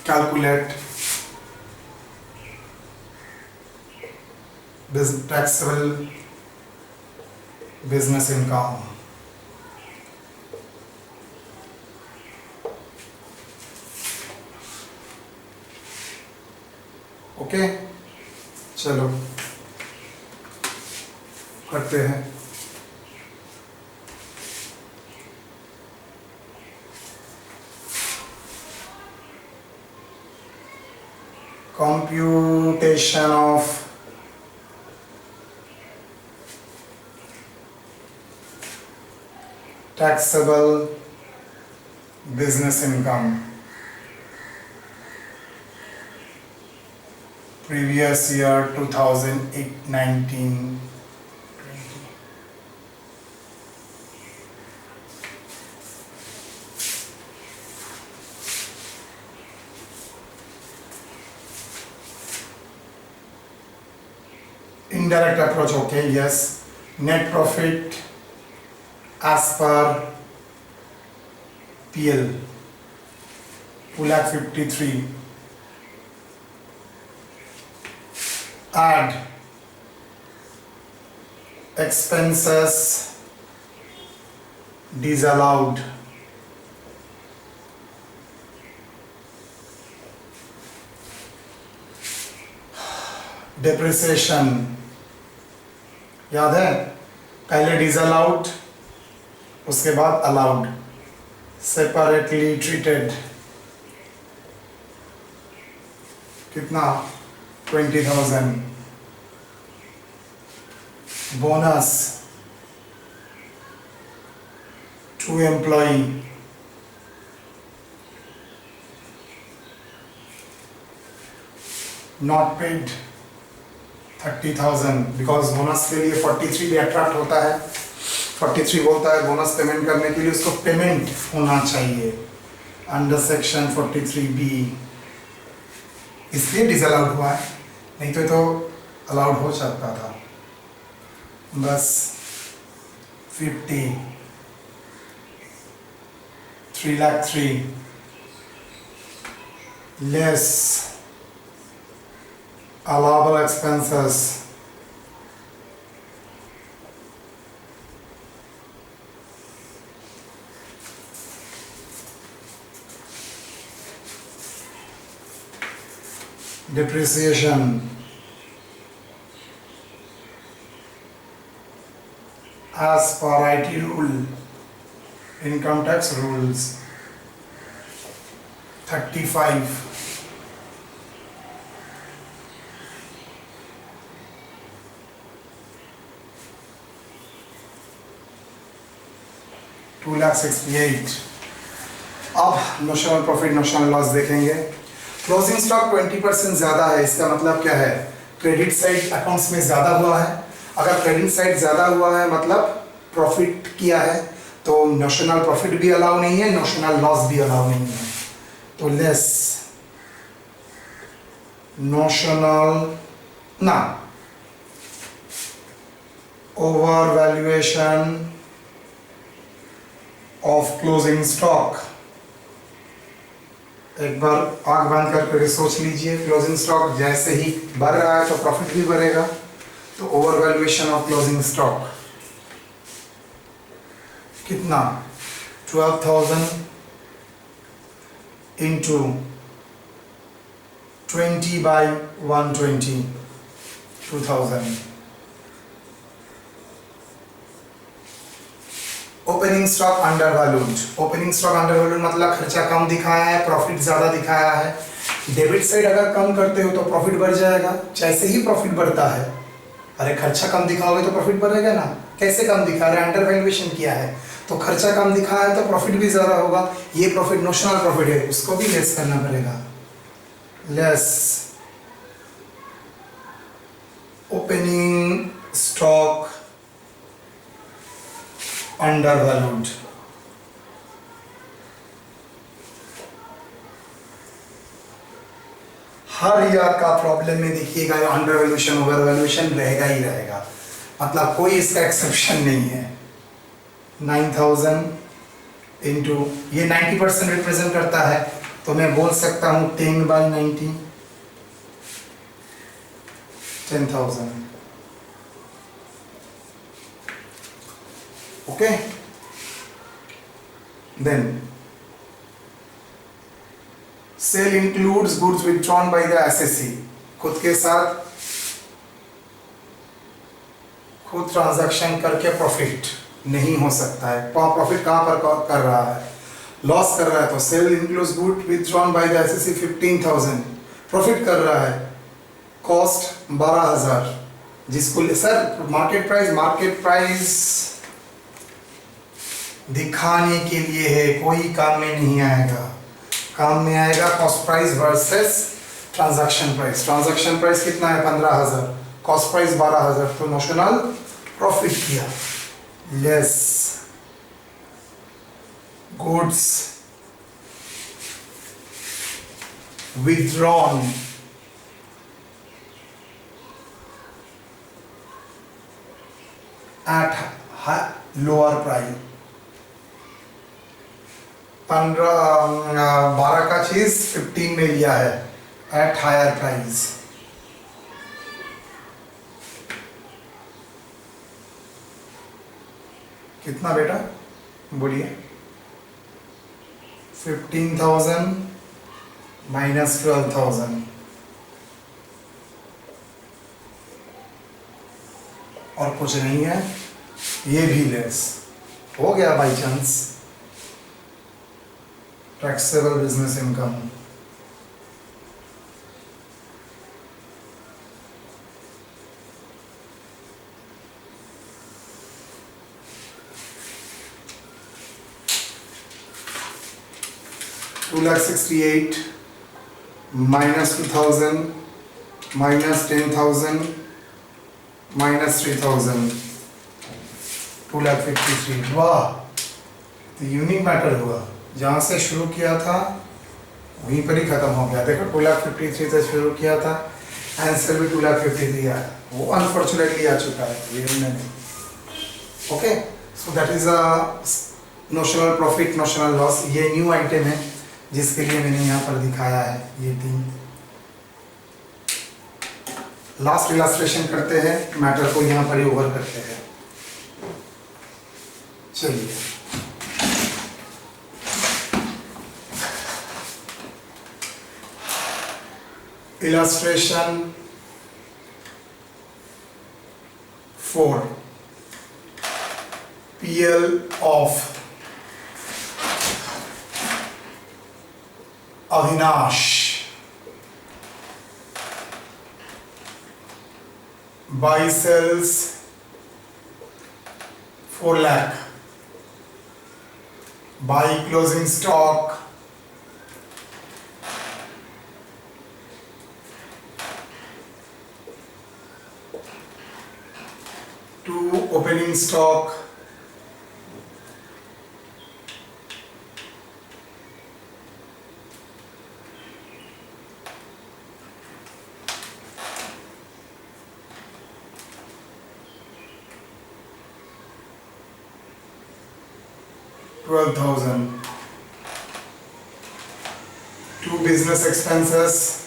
Calculate taxable business income. Okay, चलो करते हैं. Computation of taxable business income. Previous year 2019. Indirect approach, okay, yes. Net profit as per PL 2,53,000. Add expenses disallowed. Depreciation याद है, पहले disallowed उसके बाद allowed, separately treated. कितना? 20,000. Bonus to employee not paid 30,000 because bonus के लिए 43 भी attract होता है. 43 बोलता है बोनस पेमेंट करने के लिए उसको पेमेंट होना चाहिए अंडर सेक्शन 43B, इसलिए डिसअलाउड हुआ है, नहीं तो अलाउड हो सकता था. बस 50 3,03,000 less allowable expenses depreciation as per IT rule, income tax rules 35. $2,68,000. अब नोशनल प्रॉफिट नोशनल लॉस देखेंगे. क्लोजिंग स्टॉक 20% ज़्यादा है, इसका मतलब क्या है? क्रेडिट साइड अकाउंट्स में ज़्यादा हुआ है. अगर क्रेडिट साइड ज़्यादा हुआ है मतलब प्रॉफिट किया है, तो नोशनल प्रॉफिट भी अलाउ नहीं है, नोशनल लॉस भी अलाउ नहीं है। तो लेस नोशनल ना over valuation of closing stock. एक बार आंख बंद करके सोच लीजिए, क्लोजिंग स्टॉक जैसे ही बढ़ रहा है तो प्रॉफिट भी बढ़ेगा, तो over valuation of closing stock कितना, 12,000 into 20/120, 2000। Opening stock under valued, opening stock under valued मतलब खर्चा कम दिखाया है, प्रॉफिट ज्यादा दिखाया है। डेबिट साइड अगर कम करते हो तो प्रॉफिट बढ़ जाएगा, जैसे ही प्रॉफिट बढ़ता है, अरे खर्चा कम दिखाओगे तो प्रॉफिट बढ़ेगा ना। कैसे कम दिखा रहे हैं, अंडर वैल्यूएशन किया है तो खर्चा कम दिखा है तो प्रॉफिट भी ज्यादा होगा। ये प्रॉफिट नोशनल प्रॉफिट है, उसको भी लेस करना पड़ेगा, less opening stock under valued. हर ईयर का प्रॉब्लम में देखिएगा अंडर वैल्यूएशन ओवर वैल्यूएशन रहेगा ही रहेगा, मतलब कोई इसका एक्सेप्शन नहीं है। 9,000 इंटू ये 90% रिप्रेजेंट करता है, तो मैं बोल सकता हूँ 10/90, 10,000। Okay, then sale includes goods withdrawn by the SSC. खुद के साथ खुद ट्रांजैक्शन करके प्रॉफिट नहीं हो सकता है। प्रॉफिट कहां पर कर रहा है, लॉस कर रहा है, तो sale includes good withdrawn by the SSC 15,000 profit कर रहा है, कॉस्ट 12,000, जिसको सर मार्केट प्राइस दिखाने के लिए है, कोई काम में नहीं आएगा। काम में आएगा cost price versus transaction price. Transaction price कितना है, 15,000, कॉस्ट प्राइस 12,000, तो नोशनल प्रॉफिट किया, less goods withdrawn at lower price. 12 का चीज 15 में लिया है एट हायर प्राइस। कितना बेटा बोलिए, 15,000 माइनस 12,000, और कुछ नहीं है, ये भी लेस हो गया by chance. Taxable business income, $268,000 minus 2,000 minus 10,000 minus 3,000, 253। वाह, तो यूनिक मैटर हुआ, जहाँ से शुरू किया था वहीं पर ही खत्म हो गया। देखो 253 से शुरू किया था, आंसर भी 253 आया, वो अनफॉर्चुनेटली आ चुका है, ये नहीं। Okay, so that is a notional profit notional loss. ये न्यू आइटम है जिसके लिए मैंने यहाँ पर दिखाया है ये 3। लास्ट इलस्ट्रेशन करते हैं, मैटर को यहाँ पर ही ओवर करते हैं। चलिए, illustration 4, PL of Avinash buy sells 4 lakh, buy closing stock 2 opening stock 12,000. Two business expenses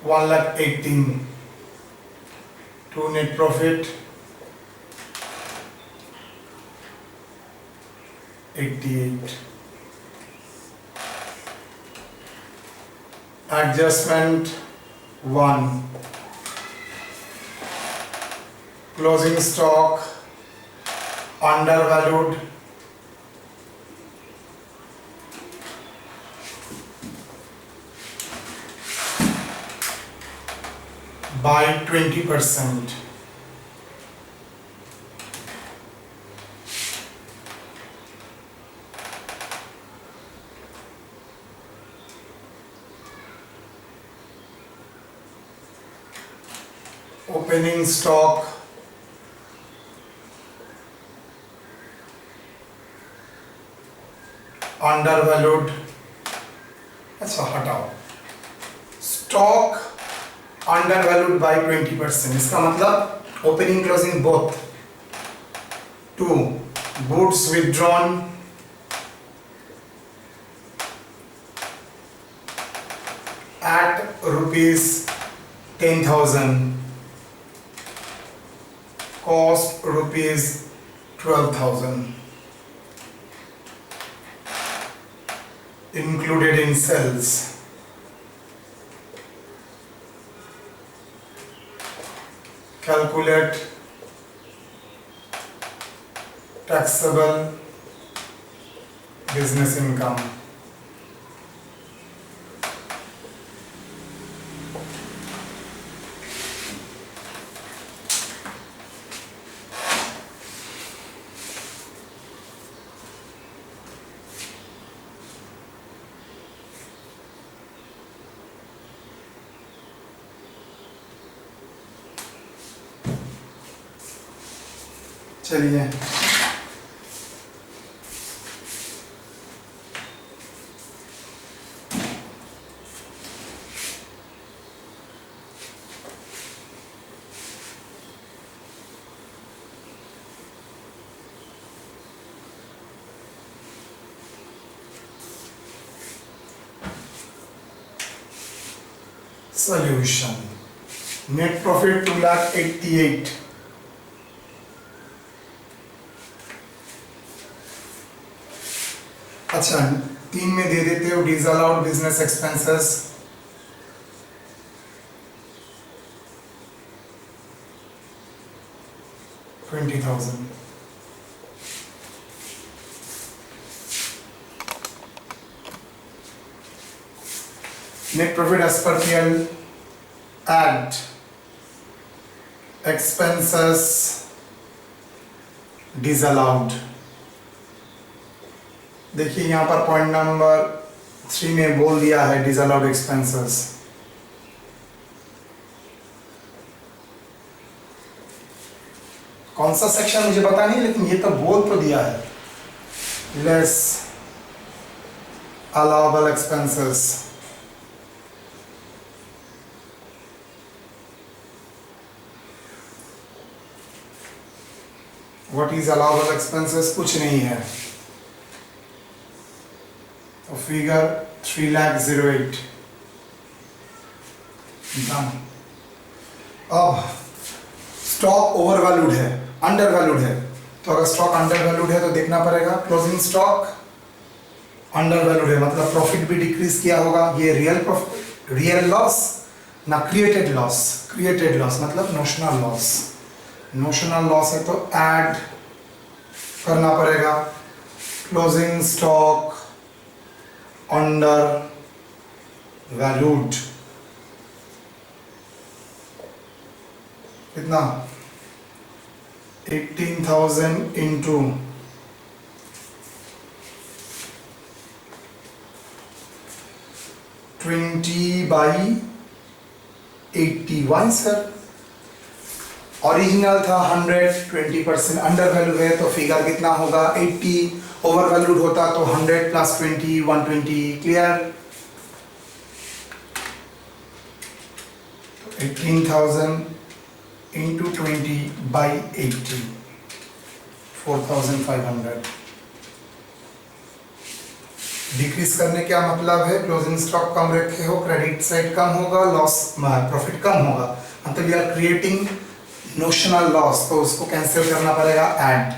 1,18,000. Two net profit 88. Adjustment 1. Closing stock undervalued by 20%. Opening stock undervalued. अच्छा हटाओ, स्टॉक अंडरवैल्यूड बाय 20%. इसका मतलब opening closing both. 2. Goods withdrawn at rupees 10,000, cost rupees 12,000, included in sales. Calculate taxable business income. चलिए solution. Net profit 2,88,000. अच्छा 3 में दे देते हो disallowed business expenses. $20,000. Net profit as per PL, add expenses disallowed. देखिए यहाँ पर पॉइंट नंबर 3 में बोल दिया है डिसअलाउड एक्सपेंसेस. कौन सा सेक्शन मुझे पता नहीं, लेकिन ये तो बोल तो दिया है. Less allowable expenses. What is allowable expenses? कुछ नहीं है. तो फिगर 3,08,000 डन. अब स्टॉक ओवरवैल्यूड है, अंडरवैल्यूड है. तो अगर स्टॉक अंडरवैल्यूड है तो देखना पड़ेगा क्लोजिंग स्टॉक अंडरवैल्यूड है, मतलब प्रॉफिट भी डिक्रीज किया होगा. ये रियल प्रॉफिट, रियल लॉस ना क्रिएटेड लॉस. क्रिएटेड लॉस मतलब नोशनल लॉस. नोशनल लॉस है तो ऐड करना पड़ेगा. क्लोजिंग स्टॉक अंडर वैल्यूड कितना? 18,000 इंटू 20/80. Why sir? ओरिजिनल था 100, 20% अंडर वैल्यू है तो फिगर कितना होगा? 80. ओवर वैल्यूड होता तो 100 + 20 120. क्लियर? 18,000 इंटू 20/80. 4500। डिक्रीज करने क्या मतलब है, क्लोजिंग स्टॉक कम रखे हो, क्रेडिट साइड कम होगा, लॉस प्रॉफिट कम होगा, मतलब you are creating notional loss, तो उसको कैंसिल करना पड़ेगा, ऐड।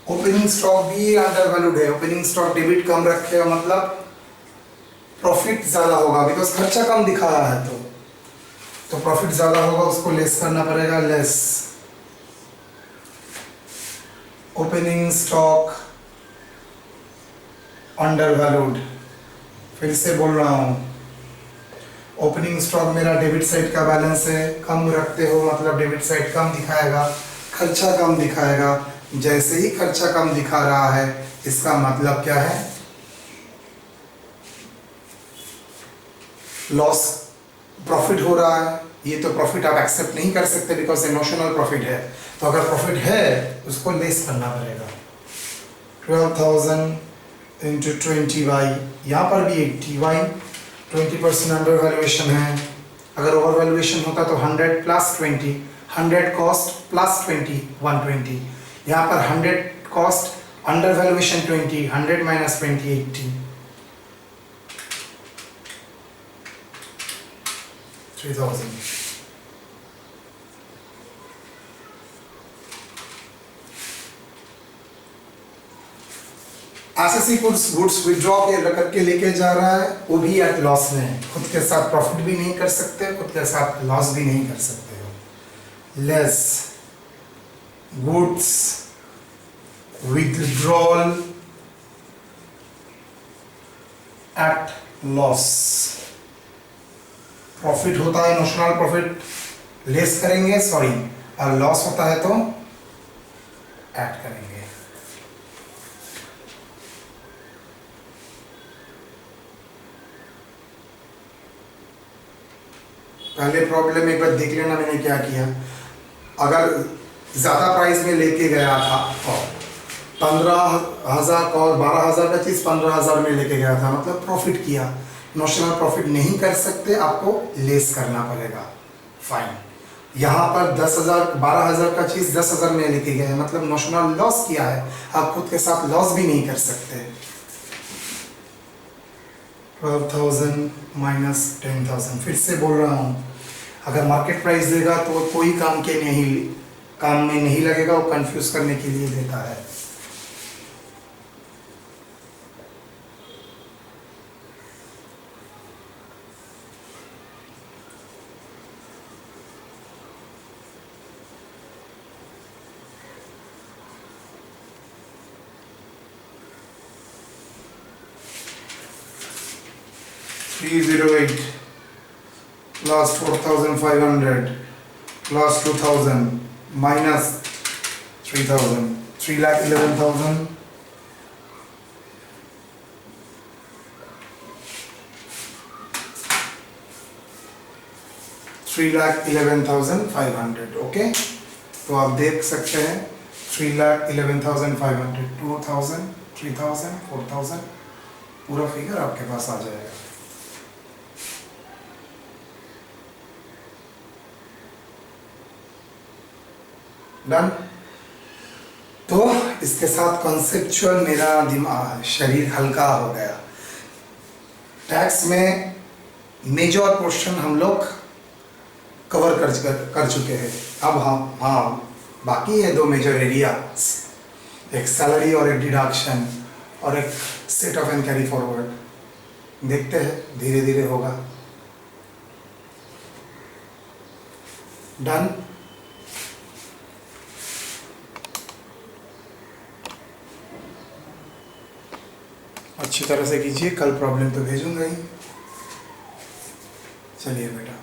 ओपनिंग स्टॉक भी अंडर वैल्यूड है, ओपनिंग स्टॉक डेबिट कम रखे हो मतलब प्रॉफिट ज्यादा होगा, बिकॉज खर्चा कम दिखाया है तो प्रॉफिट ज्यादा होगा, उसको लेस करना पड़ेगा, less. Opening stock under valued, फिर से बोल रहा हूं, ओपनिंग स्टॉक मेरा डेबिट साइड का बैलेंस है, कम रखते हो मतलब डेबिट साइड कम दिखाएगा, खर्चा कम दिखाएगा। जैसे ही खर्चा कम दिखा रहा है इसका मतलब क्या है, लॉस, प्रॉफिट हो रहा है। ये तो प्रॉफिट आप एक्सेप्ट नहीं कर सकते बिकॉज ये नोशनल प्रॉफिट है, तो अगर प्रॉफिट है उसको लेस करना पड़ेगा। 12,000 इंटू 20y, यहाँ पर भी 80y, 20% अंडर वैल्यूएशन है, अगर ओवर वैल्यूएशन होता तो 100 प्लस 20, 100 कॉस्ट प्लस 20, 120, यहाँ पर 100 कॉस्ट, अंडर वैल्यूएशन 20, 100 माइनस 20, 80, 3000। ऐसे गुड्स विड्रॉ करके लेके जा रहा है, वो भी एट लॉस में है, खुद के साथ प्रॉफिट भी नहीं कर सकते, खुद के साथ लॉस भी नहीं कर सकते हो। Less goods withdrawal at loss, profit होता है नोशनल प्रॉफिट लेस करेंगे, सॉरी, और लॉस होता है तो ऐड करेंगे। पहले प्रॉब्लम एक बार देख लेना मैंने क्या किया, अगर ज़्यादा प्राइस में लेके गया था और 15,000 और 12,000 का चीज़ 15,000 में लेके गया था, मतलब प्रॉफिट किया, नोशनल प्रॉफिट नहीं कर सकते, आपको लेस करना पड़ेगा, फाइन। यहाँ पर 10,000 12,000 का चीज़ 10,000 में लेके गए, मतलब नोशनल लॉस किया है, आप खुद के साथ लॉस भी नहीं कर सकते। 12,000 माइनस 10,000, फिर से बोल रहा हूँ, अगर मार्केट प्राइस देगा तो कोई काम में नहीं लगेगा, वो कंफ्यूज करने के लिए देता है। $308 plus 4,500 plus 2,000 minus 3,000, 3,11,000, 3,11,500, ओके। तो आप देख सकते हैं 3,11,500, 2,000, 3,000, 4,000, पूरा फिगर आपके पास आ जाएगा। डन। तो इसके साथ कॉन्सेप्चुअल मेरा दिमाग शरीर हल्का हो गया। टैक्स में मेजर पोर्शन हम लोग कवर कर चुके हैं। अब हाँ बाकी है दो मेजर एरिया, एक सैलरी और एक डिडक्शन और एक set of and carry forward. देखते हैं धीरे धीरे होगा। डन। अच्छी तरह से कीजिए, कल प्रॉब्लम तो भेजूंगा ही। चलिए बेटा।